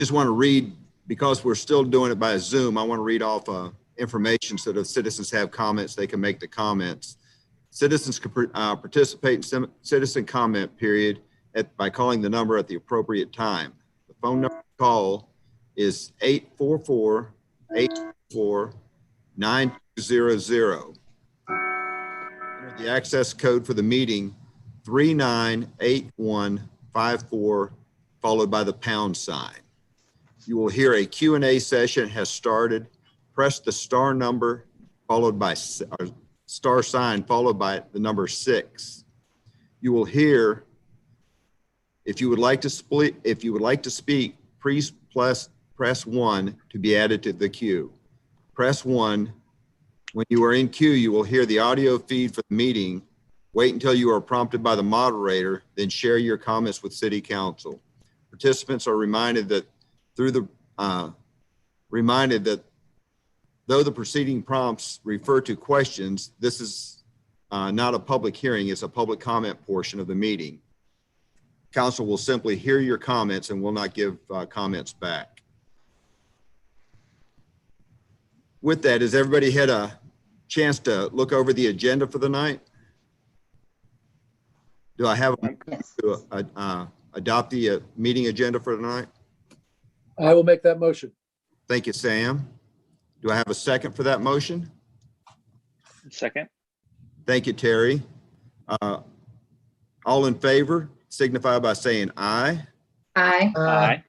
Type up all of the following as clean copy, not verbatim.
Just want to read, because we're still doing it by Zoom, I want to read off information so that if citizens have comments, they can make the comments. Citizens can participate in citizen comment period by calling the number at the appropriate time. The phone number to call is 844-844-9200. Enter the access code for the meeting, 398154, followed by the pound sign. You will hear a Q&A session has started. Press the star number followed by star sign followed by the number 6. You will hear, if you would like to speak, please press 1 to be added to the queue. Press 1. When you are in queue, you will hear the audio feed for the meeting. Wait until you are prompted by the moderator, then share your comments with City Council. Participants are reminded that though the preceding prompts refer to questions, this is not a public hearing, it's a public comment portion of the meeting. Council will simply hear your comments and will not give comments back. With that, has everybody had a chance to look over the agenda for the night? Do I have a to adopt the meeting agenda for tonight? I will make that motion. Thank you, Sam. Do I have a second for that motion? Second. Thank you, Terry. All in favor, signify by saying aye. Aye. Aye.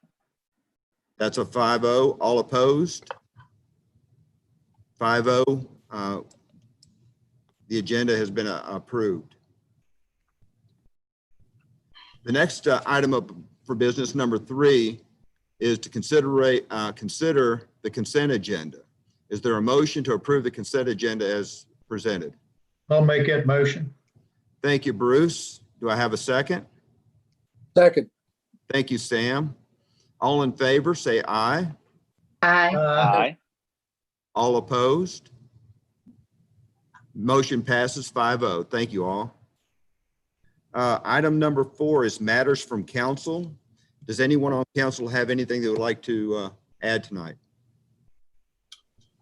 That's a 5-0. All opposed? 5-0. The agenda has been approved. The next item up for business, number 3, is to consider the consent agenda. Is there a motion to approve the consent agenda as presented? I'll make that motion. Thank you, Bruce. Do I have a second? Second. Thank you, Sam. All in favor, say aye. Aye. Aye. All opposed? Motion passes 5-0. Thank you all. Item number 4 is matters from council. Does anyone on council have anything they would like to add tonight?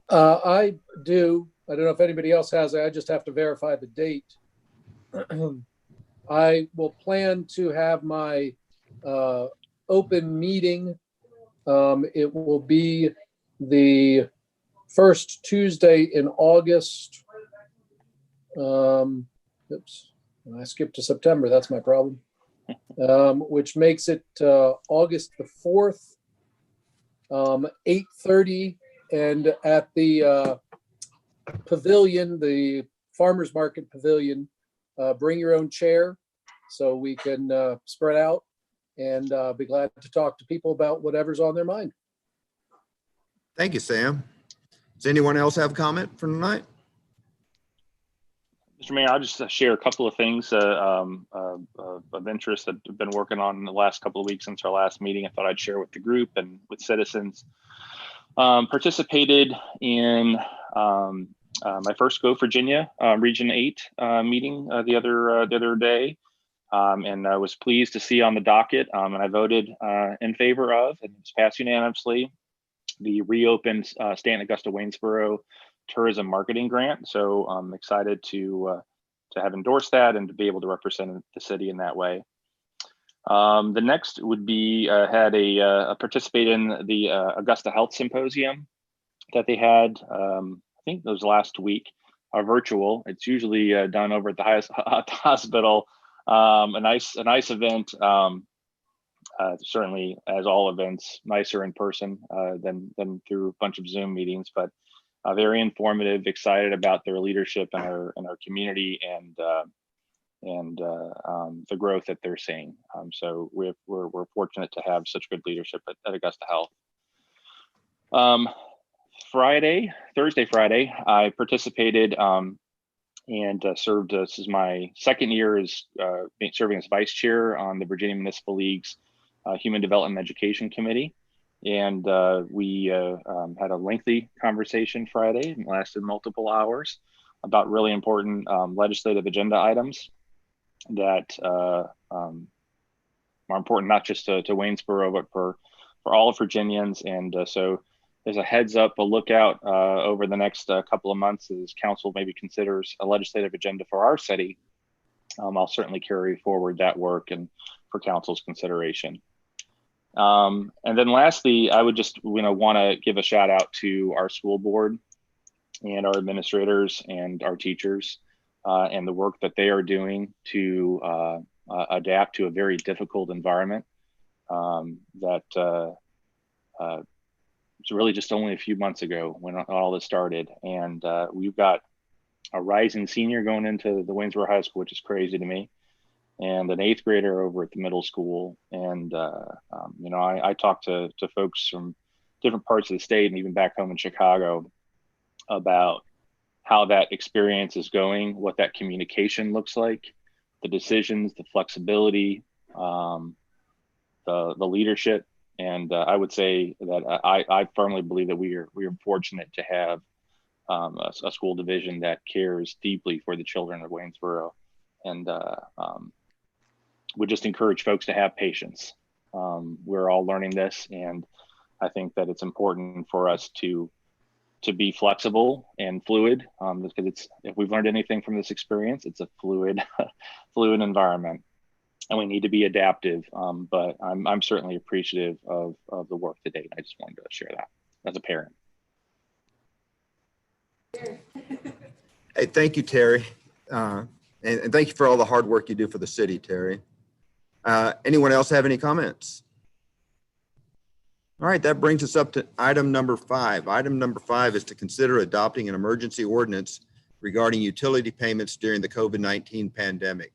I do. I don't know if anybody else has it. I just have to verify the date. I will plan to have my open meeting. It will be the first Tuesday in August. Oops, I skipped to September. That's my problem. Which makes it August the 4th, 8:30, and at the pavilion, the farmers market pavilion. Bring your own chair so we can spread out and be glad to talk to people about whatever's on their mind. Thank you, Sam. Does anyone else have a comment for tonight? Mr. Mayor, I'll just share a couple of things of interest that I've been working on in the last couple of weeks since our last meeting. I thought I'd share with the group and with citizens. Participated in my first Go Virginia Region 8 meeting the other day, and I was pleased to see on the docket, and I voted in favor of, and it's passed unanimously, the reopened Stanton Augusta Waynesboro tourism marketing grant. So I'm excited to have endorsed that and to be able to represent the city in that way. The next would be had a participate in the Augusta Health Symposium that they had. I think it was last week, virtual. It's usually done over at the hospital. A nice event. Certainly, as all events, nicer in person than through a bunch of Zoom meetings, but very informative. Excited about their leadership in our community and the growth that they're seeing. So we're fortunate to have such good leadership at Augusta Health. Thursday, Friday, I participated and served. This is my second year as serving as vice chair on the Virginia Municipal League's Human Development Education Committee. And we had a lengthy conversation Friday, and lasted multiple hours, about really important legislative agenda items that are important not just to Waynesboro, but for all of Virginians. And so there's a heads up, a lookout over the next couple of months as council maybe considers a legislative agenda for our city. I'll certainly carry forward that work and for council's consideration. And then lastly, I would just want to give a shout out to our school board and our administrators and our teachers and the work that they are doing to adapt to a very difficult environment that it's really just only a few months ago when all this started. And we've got a rising senior going into the Waynesboro High School, which is crazy to me, and an 8th grader over at the middle school. And, I talked to folks from different parts of the state and even back home in Chicago about how that experience is going, what that communication looks like, the decisions, the flexibility, the leadership. And I would say that I firmly believe that we are fortunate to have a school division that cares deeply for the children of Waynesboro, and would just encourage folks to have patience. We're all learning this, and I think that it's important for us to be flexible and fluid, because if we've learned anything from this experience, it's a fluid environment. And we need to be adaptive, but I'm certainly appreciative of the work to date. I just wanted to share that as a parent. Hey, thank you, Terry. And thank you for all the hard work you do for the city, Terry. Anyone else have any comments? All right, that brings us up to item number 5. Item number 5 is to consider adopting an emergency ordinance regarding utility payments during the COVID-19 pandemic.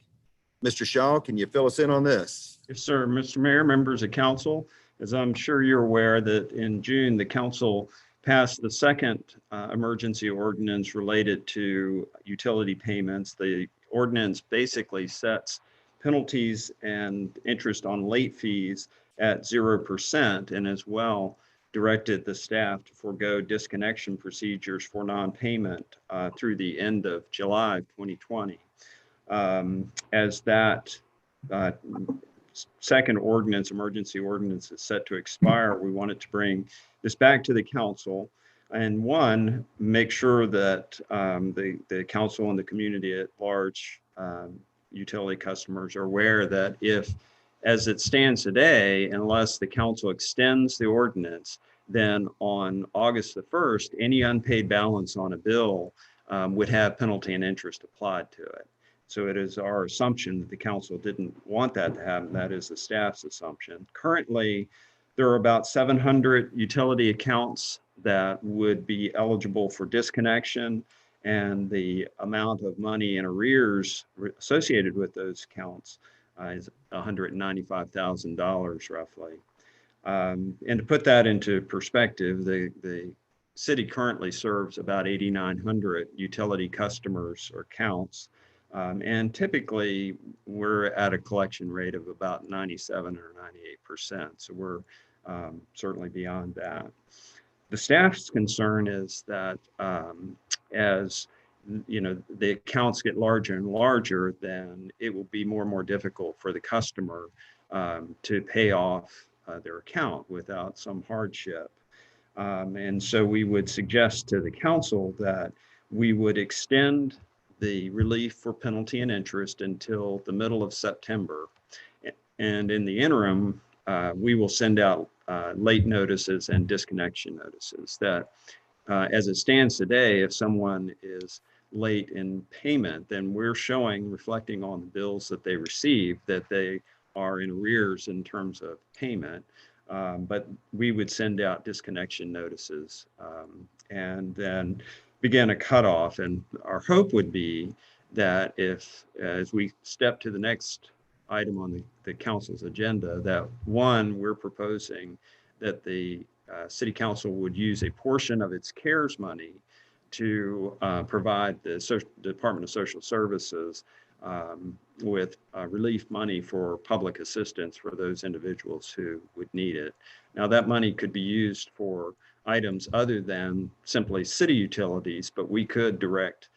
Mr. Shaw, can you fill us in on this? Yes, sir. Mr. Mayor, members of council, as I'm sure you're aware that in June, the council passed the second emergency ordinance related to utility payments. The ordinance basically sets penalties and interest on late fees at 0%, and as well directed the staff to forego disconnection procedures for non-payment through the end of July 2020. As that second ordinance, emergency ordinance, is set to expire, we wanted to bring this back to the council and make sure that the council and the community at large, utility customers, are aware that if, as it stands today, unless the council extends the ordinance, then on August the 1st, any unpaid balance on a bill would have penalty and interest applied to it. So it is our assumption that the council didn't want that to happen. That is the staff's assumption. Currently, there are about 700 utility accounts that would be eligible for disconnection, and the amount of money in arrears associated with those accounts is $195,000 roughly. And to put that into perspective, the city currently serves about 8,900 utility customers or accounts. And typically we're at a collection rate of about 97 or 98%. So we're certainly beyond that. The staff's concern is that as the accounts get larger and larger, then it will be more and more difficult for the customer to pay off their account without some hardship. And so we would suggest to the council that we would extend the relief for penalty and interest until the middle of September. And in the interim, we will send out late notices and disconnection notices that as it stands today, if someone is late in payment, then we're reflecting on the bills that they receive, that they are in arrears in terms of payment. But we would send out disconnection notices and then begin a cutoff. And our hope would be that as we step to the next item on the council's agenda, that we're proposing that the city council would use a portion of its CARES money to provide the Department of Social Services with relief money for public assistance for those individuals who would need it. Now, that money could be used for items other than simply city utilities, but we could direct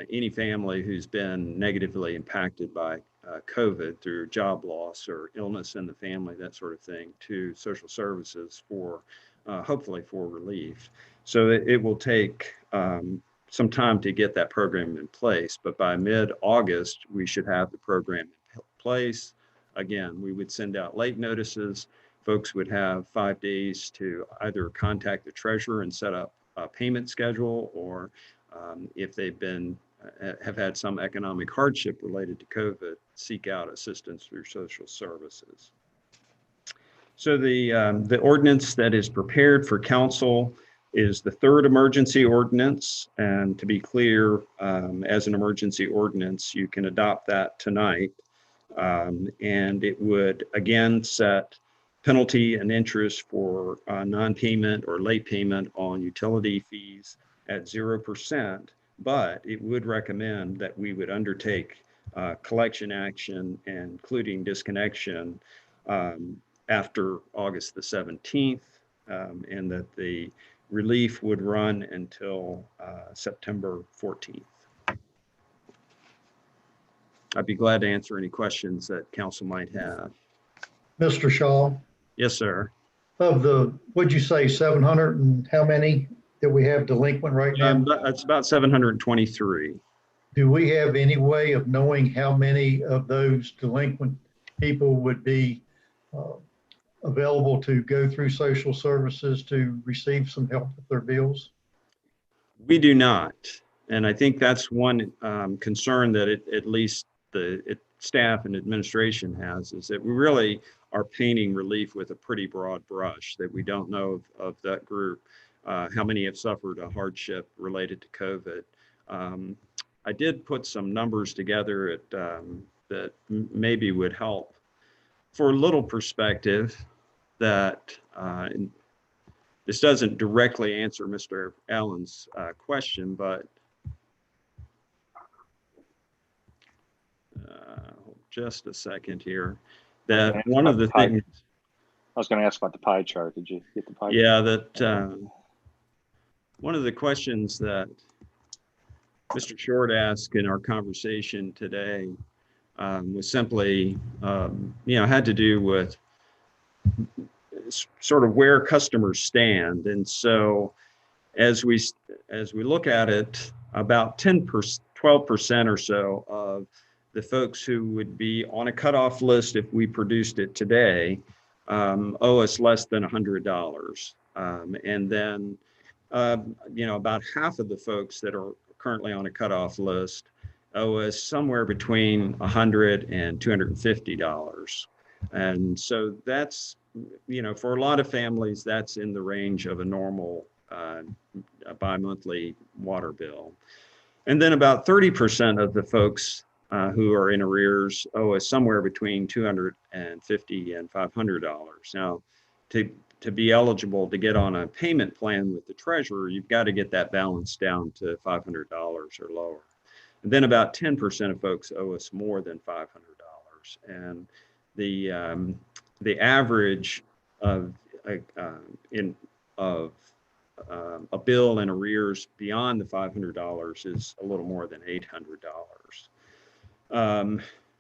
any family who's been negatively impacted by COVID through job loss or illness in the family, that sort of thing, to social services for hopefully for relief. So it will take some time to get that program in place, but by mid-August, we should have the program in place. Again, we would send out late notices. Folks would have 5 days to either contact the treasurer and set up a payment schedule, or if they've have had some economic hardship related to COVID, seek out assistance through social services. So the ordinance that is prepared for council is the third emergency ordinance. And to be clear, as an emergency ordinance, you can adopt that tonight. And it would again set penalty and interest for non-payment or late payment on utility fees at 0%, but it would recommend that we would undertake collection action, including disconnection, after August the 17th, and that the relief would run until September 14th. I'd be glad to answer any questions that council might have. Mr. Shaw, Yes, sir. of the, what'd you say, 700 and how many that we have delinquent right now? It's about 723. Do we have any way of knowing how many of those delinquent people would be available to go through social services to receive some help with their bills? We do not. And I think that's one concern that at least the staff and administration has, is that we really are painting relief with a pretty broad brush, that we don't know of that group, how many have suffered a hardship related to COVID. I did put some numbers together that maybe would help for a little perspective, that this doesn't directly answer Mr. Allen's question, but just a second here. That one of the things I was going to ask about the pie chart. Did you get the pie chart? Yeah, that one of the questions that Mr. Short asked in our conversation today was simply, had to do with sort of where customers stand. And so as we look at it, about 12% or so of the folks who would be on a cutoff list if we produced it today owe us less than $100. And then, about half of the folks that are currently on a cutoff list owe us somewhere between $100 and $250. And so that's, for a lot of families, that's in the range of a normal bi-monthly water bill. And then about 30% of the folks who are in arrears owe us somewhere between $250 and $500. Now, to be eligible to get on a payment plan with the treasurer, you've got to get that balance down to $500 or lower. And then about 10% of folks owe us more than $500. And the average of a bill in arrears beyond the $500 is a little more than $800.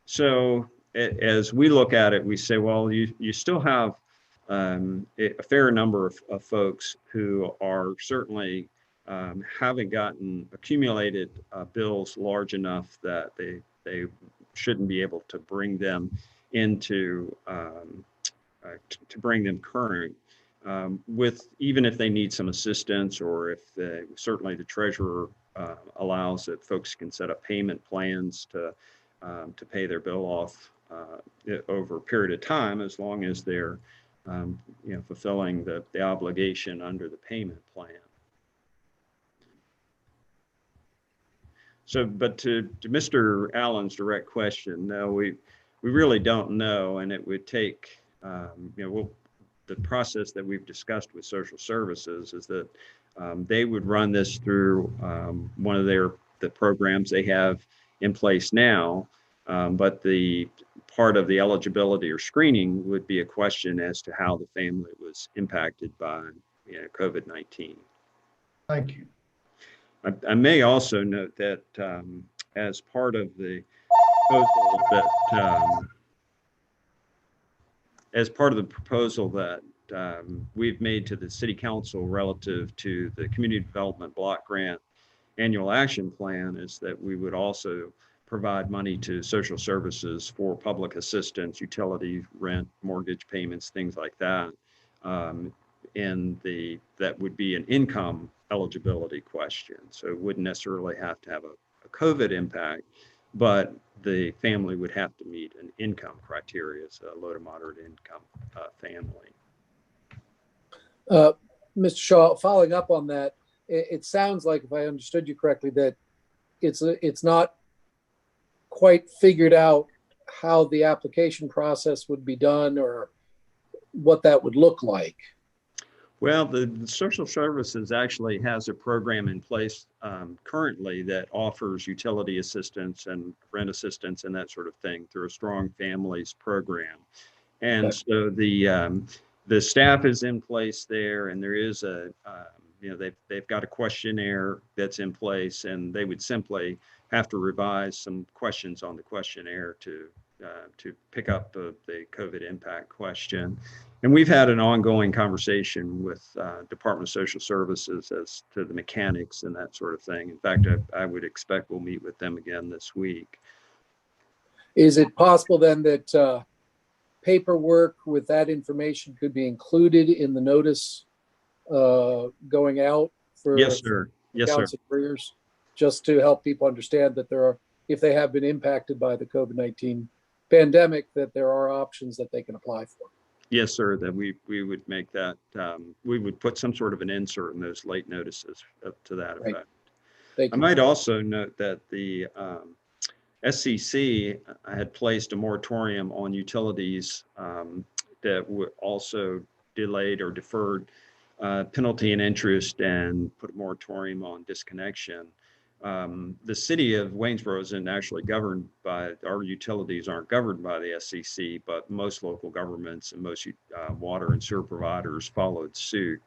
So as we look at it, we say, well, you still have a fair number of folks who are certainly haven't gotten accumulated bills large enough that they shouldn't be able to bring them into to bring them current, with even if they need some assistance, or if certainly the treasurer allows that folks can set up payment plans to pay their bill off over a period of time, as long as they're fulfilling the obligation under the payment plan. So, but to Mr. Allen's direct question, no, we really don't know, and it would take, the process that we've discussed with social services is that they would run this through one of the programs they have in place now, but the part of the eligibility or screening would be a question as to how the family was impacted by COVID-19. Thank you. I may also note that as part of the proposal that we've made to the city council relative to the community development block grant annual action plan is that we would also provide money to social services for public assistance, utility, rent, mortgage payments, things like that. That would be an income eligibility question. So it wouldn't necessarily have to have a COVID impact, but the family would have to meet an income criteria as a low to moderate income family. Mr. Shaw, following up on that, it sounds like, if I understood you correctly, that it's not quite figured out how the application process would be done or what that would look like. Well, the social services actually has a program in place currently that offers utility assistance and rent assistance and that sort of thing through a Strong Families program. And Okay. so the staff is in place there, and there is they've got a questionnaire that's in place, and they would simply have to revise some questions on the questionnaire to pick up the COVID impact question. And we've had an ongoing conversation with Department of Social Services as to the mechanics and that sort of thing. In fact, I would expect we'll meet with them again this week. Is it possible then that paperwork with that information could be included in the notice going out for Yes, sir. Yes, sir. accounts and careers, just to help people understand that if they have been impacted by the COVID-19 pandemic, that there are options that they can apply for? Yes, sir, that we would make that, we would put some sort of an insert in those late notices up to that Right. effect. Thank I you. might also note that the SCC had placed a moratorium on utilities that would also delayed or deferred penalty and interest and put a moratorium on disconnection. The city of Waynesboro isn't actually governed by, our utilities aren't governed by the SCC, but most local governments and most water and sewer providers followed suit.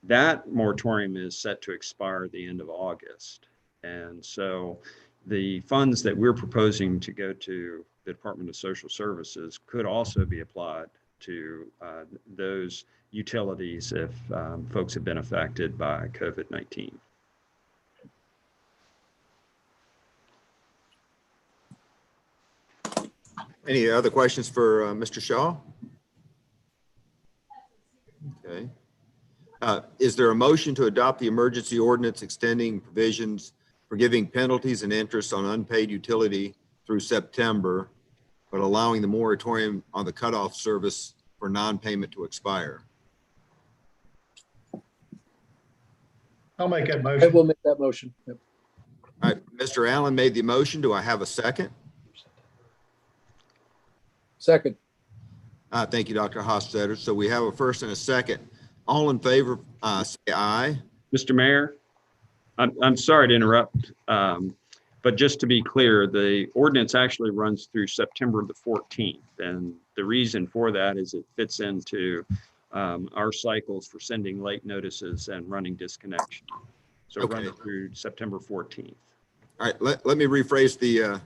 That moratorium is set to expire at the end of August. And so the funds that we're proposing to go to the Department of Social Services could also be applied to those utilities if folks have been affected by COVID-19. Any other questions for Mr. Shaw? Okay. Is there a motion to adopt the emergency ordinance extending provisions for giving penalties and interest on unpaid utility through September, but allowing the moratorium on the cutoff service for non-payment to expire? I'll make that I motion. will make that motion. Yep. All right, Mr. Allen made the motion. Do I have a second? Second. Thank you, Dr. Hofstadter. So we have a first and a second. All in favor, say aye. Mr. Mayor, I'm sorry to interrupt, but just to be clear, the ordinance actually runs through September the 14th. And the reason for that is it fits into our cycles for sending late notices and running disconnection. So it runs through September 14th. All right, let me rephrase the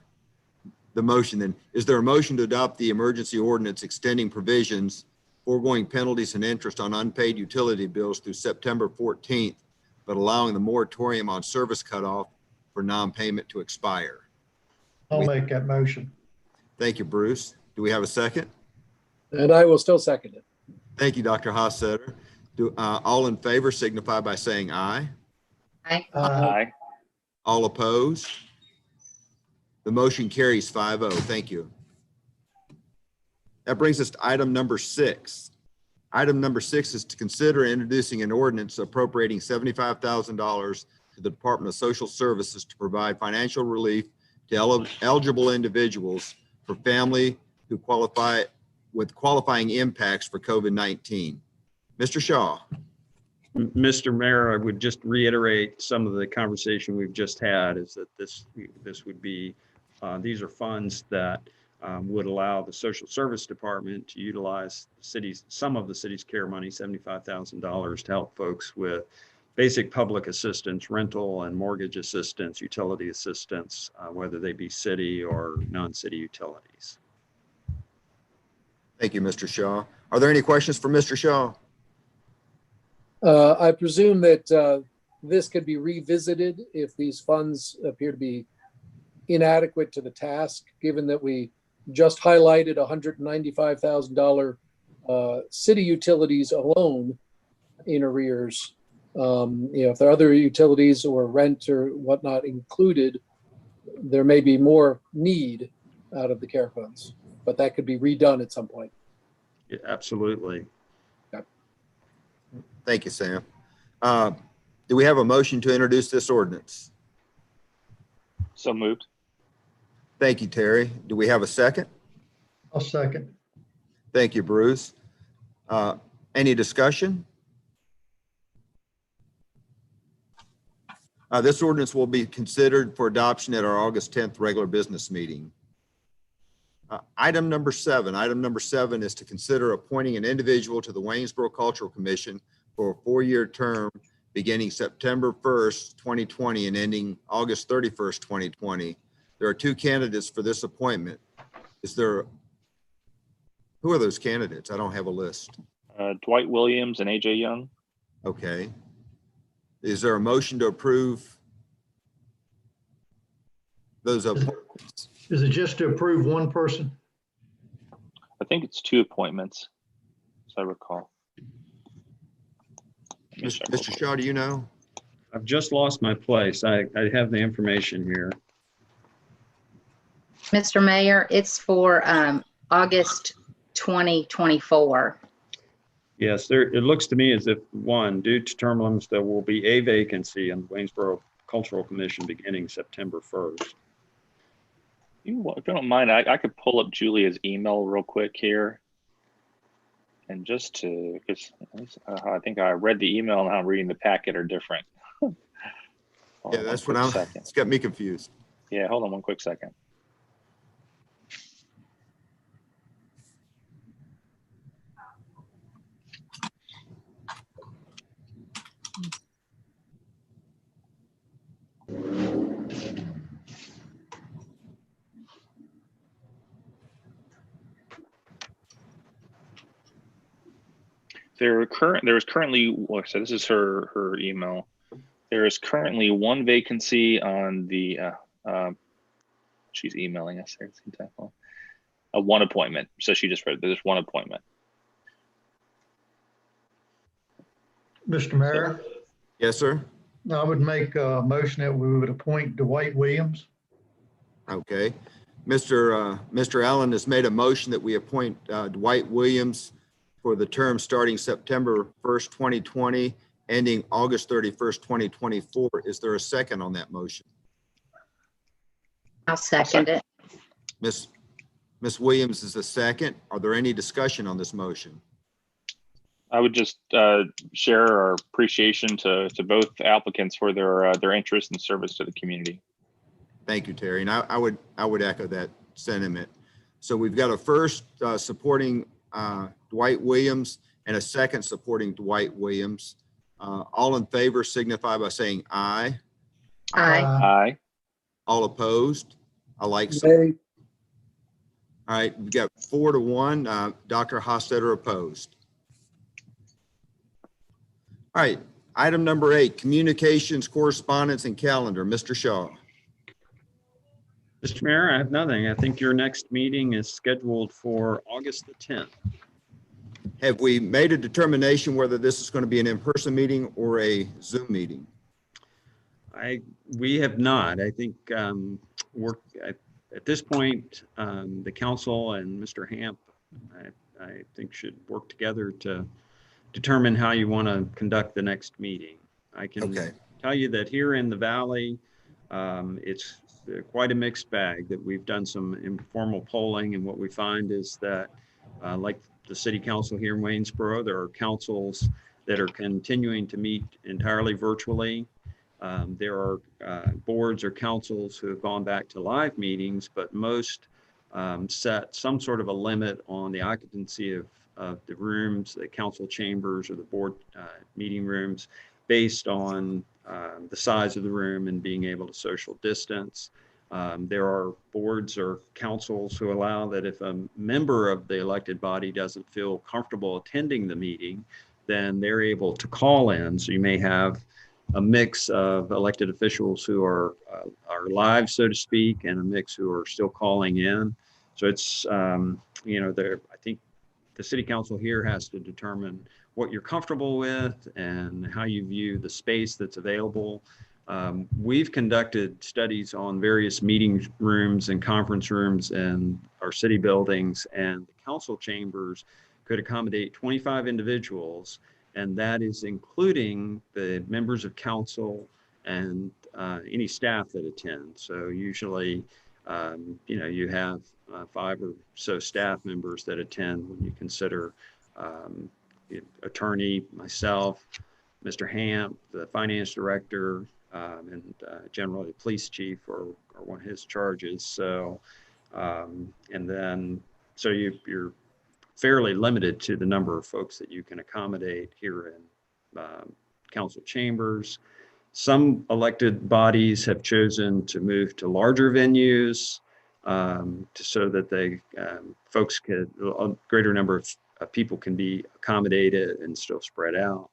motion then. Is there a motion to adopt the emergency ordinance extending provisions foregoing penalties and interest on unpaid utility bills through September 14th, but allowing the moratorium on service cutoff for non-payment to expire? I'll make that motion. Thank you, Bruce. Do we have a second? And I will still second it. Thank you, Dr. Hofstadter. All in favor signify by saying aye. Aye. Aye. All opposed? The motion carries 5-0. Thank you. That brings us to item number 6. Item number 6 is to consider introducing an ordinance appropriating $75,000 to the Department of Social Services to provide financial relief to eligible individuals for family who qualify with qualifying impacts for COVID-19. Mr. Shaw. Mr. Mayor, I would just reiterate some of the conversation we've just had is that this would be, these are funds that would allow the Social Service Department to utilize some of the city's care money, $75,000, to help folks with basic public assistance, rental and mortgage assistance, utility assistance, whether they be city or non-city utilities. Thank you, Mr. Shaw. Are there any questions for Mr. Shaw? I presume that this could be revisited if these funds appear to be inadequate to the task, given that we just highlighted $195,000 city utilities alone in arrears. If there are other utilities or rent or whatnot included, there may be more need out of the care funds, but that could be redone at some point. Yeah, absolutely. Thank you, Sam. Do we have a motion to introduce this ordinance? So moved. Thank you, Terry. Do we have a second? I'll second. Thank you, Bruce. Any discussion? This ordinance will be considered for adoption at our August 10th regular business meeting. Item number seven is to consider appointing an individual to the Waynesboro Cultural Commission for a 4-year term beginning September 1st, 2020 and ending August 31st, 2020. There are 2 candidates for this appointment. Who are those candidates? I don't have a list. Dwight Williams and AJ Young. Okay. Is there a motion to approve those appointments? Is it just to approve one person? I think it's 2 appointments, as I recall. Let me check real Mr. quick. Shaw, do you know? I've just lost my place. I have the information here. Mr. Mayor, it's for August 2024. Yes, it looks to me as if, one, due to term limits, there will be a vacancy in the Waynesboro Cultural Commission beginning September 1st. If you don't mind, I could pull up Julia's email real quick here. And just to, because I think I read the email and how I'm reading the packet are different. Yeah, that's what it's got me confused. Yeah, hold on one quick second. There is currently, well, so this is her email. There is currently 1 vacancy on the, she's emailing us there. A 1 appointment. So she just read, there's 1 appointment. Mr. Mayor, Yes, sir. I would make a motion that we would appoint Dwight Williams. Okay. Mr. Allen has made a motion that we appoint Dwight Williams for the term starting September 1st, 2020, ending August 31st, 2024. Is there a second on that motion? I'll second it. Miss Williams is the second. Are there any discussion on this motion? I would just share our appreciation to both applicants for their interest and service to the community. Thank you, Terry. And I would echo that sentiment. So we've got a first supporting Dwight Williams and a second supporting Dwight Williams. All in favor signify by saying aye. Aye. Aye. All opposed? I like so. Nay. All right, we've got 4-1. Dr. Hostetter opposed. All right, item number 8, communications, correspondence, and calendar. Mr. Shaw. Mr. Mayor, I have nothing. I think your next meeting is scheduled for August the 10th. Have we made a determination whether this is going to be an in-person meeting or a Zoom meeting? We have not. I think at this point, the council and Mr. Hamp, I think should work together to determine how you want to conduct the next meeting. I can tell you that here in the Valley, it's quite a mixed bag. That we've done some informal polling, and what we find is that like the city council here in Waynesboro, there are councils that are continuing to meet entirely virtually. There are boards or councils who have gone back to live meetings, but most set some sort of a limit on the occupancy of the rooms, the council chambers or the board meeting rooms based on the size of the room and being able to social distance. There are boards or councils who allow that if a member of the elected body doesn't feel comfortable attending the meeting, then they're able to call in. So you may have a mix of elected officials who are live, so to speak, and a mix who are still calling in. So it's, I think the city council here has to determine what you're comfortable with and how you view the space that's available. We've conducted studies on various meeting rooms and conference rooms in our city buildings, and the council chambers could accommodate 25 individuals, and that is including the members of council and any staff that attend. So usually, you have 5 or so staff members that attend when you consider attorney, myself, Mr. Hamp, the finance director, and generally the police chief or one of his charges. So, you're fairly limited to the number of folks that you can accommodate here in council chambers. Some elected bodies have chosen to move to larger venues so that a greater number of people can be accommodated and still spread out.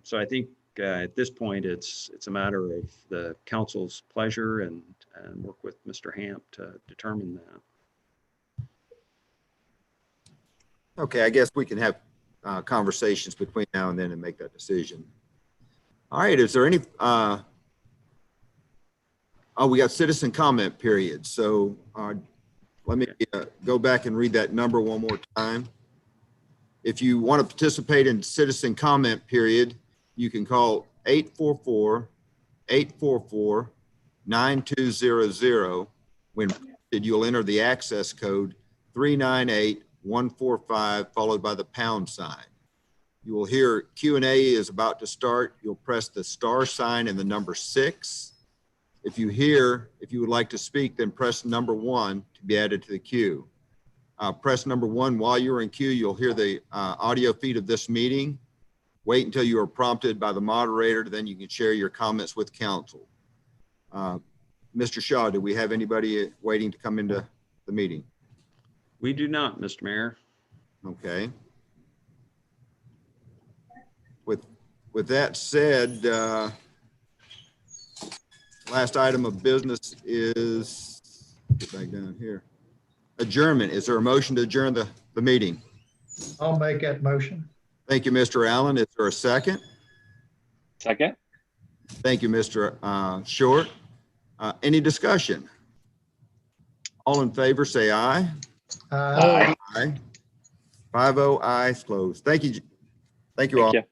So I think at this point, it's a matter of the council's pleasure and work with Mr. Hamp to determine that. Okay, I guess we can have conversations between now and then and make that decision. All right, is there any, we got citizen comment period. So let me go back and read that number one more time. If you want to participate in citizen comment period, you can call 844-844-9200. When prompted, you'll enter the access code 398145 followed by the pound sign. You will hear Q&A is about to start. You'll press the star sign and the number 6. If you would like to speak, then press number 1 to be added to the queue. Press number 1 while you're in queue. You'll hear the audio feed of this meeting. Wait until you are prompted by the moderator, then you can share your comments with council. Mr. Shaw, do we have anybody waiting to come into the meeting? We do not, Mr. Mayor. Okay. With that said, last item of business is, get back down here, adjournment. Is there a motion to adjourn the meeting? I'll make that motion. Thank you, Mr. Allen. Is there a second? Second. Thank you, Mr. Short. Any discussion? All in favor, say aye. Aye. Aye. 5-0 ayes closed. Thank you. Thank you all. Thank you.